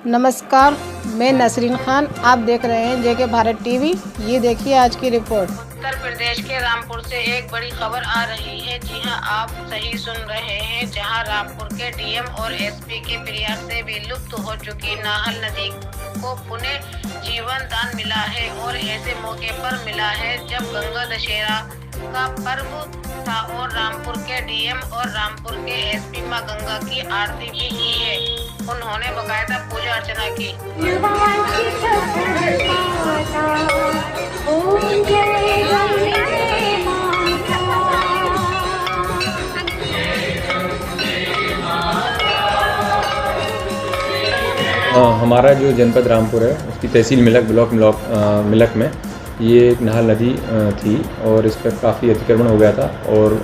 नमस्कार, मैं नसरीन खान। आप देख रहे हैं जेके भारत टीवी। ये देखिए आज की रिपोर्ट। उत्तर प्रदेश के रामपुर से एक बड़ी खबर आ रही है। जी हां, आप सही सुन रहे हैं। जहां रामपुर के डीएम और एसपी के प्रयास से विलुप्त हो चुकी नाहल नदी को पुनः जीवन दान मिला है और ऐसे मौके पर मिला है जब गंगा दशहरा का पर्व था और रामपुर के डीएम और रामपुर के एसपी मां गंगा की आरती भी की है। उन्होंने बकायदा पूजा अर्चना की। हमारा जो जनपद रामपुर है उसकी तहसील मिलक ब्लॉक मिलक में ये एक नाहल नदी थी और इस पर काफ़ी अतिक्रमण हो गया था और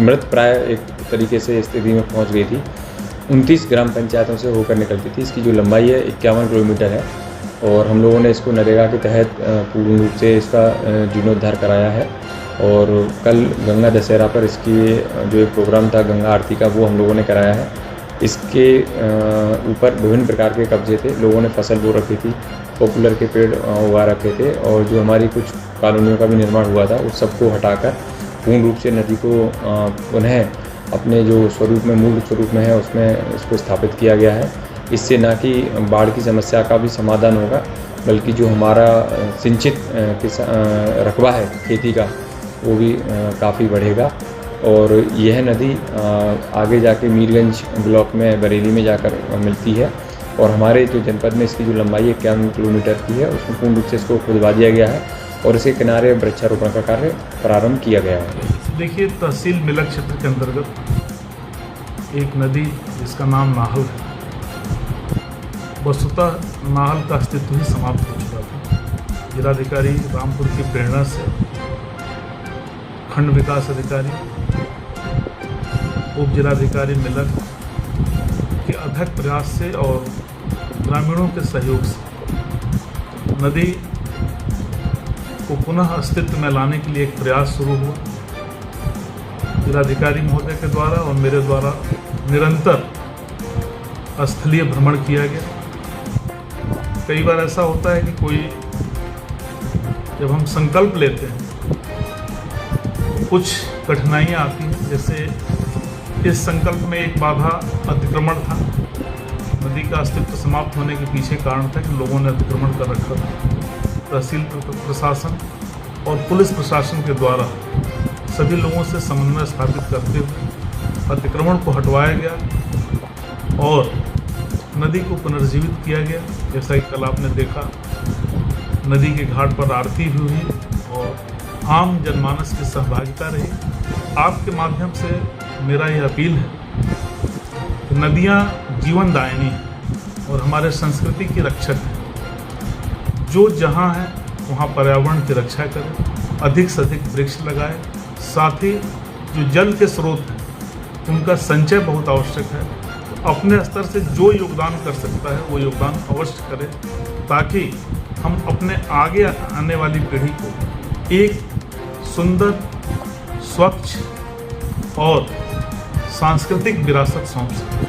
मृत प्राय एक तरीके से स्थिति में पहुंच गई थी। 29 ग्राम पंचायतों से होकर निकलती थी। इसकी जो लंबाई है 51 किलोमीटर है और हम लोगों ने इसको नरेगा के तहत पूर्ण रूप से इसका जीर्णोद्धार कराया है। और कल गंगा दशहरा पर इसकी जो एक प्रोग्राम था गंगा आरती का, वो हम लोगों ने कराया है। इसके ऊपर विभिन्न प्रकार के कब्जे थे। लोगों ने फसल बो रखी थी, पॉपुलर के पेड़ उगा रखे थे और जो हमारी कुछ कॉलोनियों का भी निर्माण हुआ था उस सबको हटाकर पूर्ण रूप से नदी को पुनः अपने जो स्वरूप में मूल स्वरूप में है उसमें इसको स्थापित किया गया है। इससे न कि बाढ़ की समस्या का भी समाधान होगा बल्कि जो हमारा सिंचित रकबा है खेती का वो भी काफ़ी बढ़ेगा। और यह नदी आगे जाके मीरगंज ब्लॉक में बरेली में जाकर मिलती है और हमारे जो जनपद में इसकी जो लंबाई 51 किलोमीटर की है उसमें पूर्ण रूप से इसको खुदवा दिया गया है और इसके किनारे वृक्षारोपण का कार्य प्रारंभ किया गया है। देखिए, तहसील मिलक क्षेत्र के अंतर्गत एक नदी जिसका नाम नाहल है, वस्तुतः नाहल का अस्तित्व ही समाप्त हो चुका था। जिलाधिकारी रामपुर की प्रेरणा से खंड विकास अधिकारी, उप जिलाधिकारी मिलक के अथक प्रयास से और ग्रामीणों के सहयोग से नदी को पुनः अस्तित्व में लाने के लिए एक प्रयास शुरू हुआ। जिलाधिकारी महोदय के द्वारा और मेरे द्वारा निरंतर स्थलीय भ्रमण किया गया। कई बार ऐसा होता है कि कोई जब हम संकल्प लेते हैं तो कुछ कठिनाइयाँ आती हैं। जैसे इस संकल्प में एक बाधा अतिक्रमण था। नदी का अस्तित्व समाप्त होने के पीछे कारण था कि लोगों ने अतिक्रमण कर रखा था। तहसील प्रशासन और पुलिस प्रशासन के द्वारा सभी लोगों से समन्वय स्थापित करते हुए अतिक्रमण को हटवाया गया और नदी को पुनर्जीवित किया गया। जैसा कि कल आपने देखा, नदी के घाट पर आरती भी हुई और आम जनमानस की सहभागिता रही। आपके माध्यम से मेरा यह अपील है कि नदियाँ जीवनदायिनी हैं और हमारे संस्कृति की रक्षक हैं। जो जहाँ है वहाँ पर्यावरण की रक्षा करें, अधिक से अधिक वृक्ष लगाएं। साथ ही जो जल के स्रोत हैं उनका संचय बहुत आवश्यक है। तो अपने स्तर से जो योगदान कर सकता है वो योगदान अवश्य करें ताकि हम अपने आगे आने वाली पीढ़ी को एक सुंदर, स्वच्छ और सांस्कृतिक विरासत सौंप सकें।